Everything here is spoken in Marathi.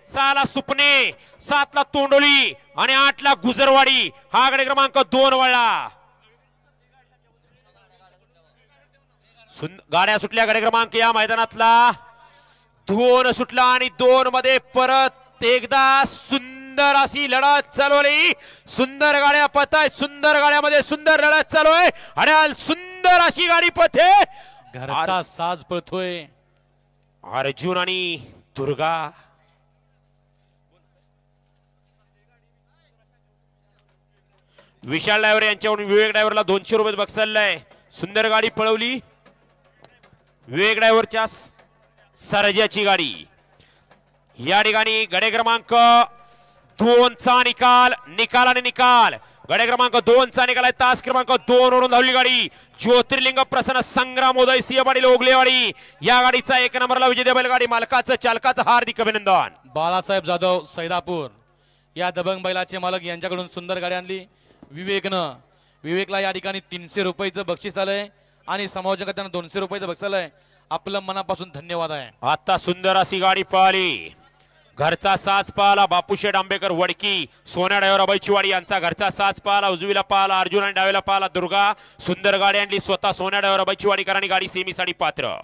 6 ला सुपणे, 7 ला तोंडोली आणि 8 ला गुजरवाडी हा गडी क्रमांक 2 वळला। गाड्या सुटल्या गडी क्रमांक या मैदानातला 2 सुटला आणि 2 मध्ये परत एकदा सुंदर अशी लढत चालवली। सुंदर गाड्या पळतायत, सुंदर गाड्यामध्ये सुंदर लढत चालू आहे आणि सुंदर अशी गाडी पळते। घरचा साज पळतोय अर्जुन आणि दुर्गा। विशाल ड्रायव्हर यांच्याकडून विवेक ड्रायव्हरला 200 रुपये बक्षीस आहे। सुंदर गाडी पळवली विवेक ड्रायव्हरच्या सरजाची गाडी। या ठिकाणी गडे क्रमांक 2 चा निकाल आणि निकाल गडे क्रमांक 2 चा निकाल आहे। तास क्रमांक 2 वरून धावली गाडी ज्योतिर्लिंग प्रसन्न संग्राम उदय सिंह पाटील ओगलेवाडी या गाडीचा 1 नंबरला विजय बैलगाडी मालकाचं चालकाचं हार्दिक अभिनंदन। बाळासाहेब जाधव सैदापूर या दबंग बैलाचे मालक यांच्याकडून सुंदर गाडी आणली विवेकला या ठिकाणी 300 रुपयाचं बक्षीस आलंय आणि समायोजकांना 200 रुपयाचं बक्षीस आलंय। आपलं मनापासून धन्यवाद आहे। आता सुंदर अशी गाडी पळाली घरचा साज पाहला बापूशेठ आंबेकर वडकी। सोन्या ड्रायव्हर अभयचीवाडी यांचा घरचा साज पाहला उजवीला पाहला अर्जुन आणि डावीला पाहला दुर्गा। सुंदर गाडी आणली स्वतः सोन्या ड्रायव्हर अभयचीवाडीकरांनी गाडी सेमीसाठी पात्र।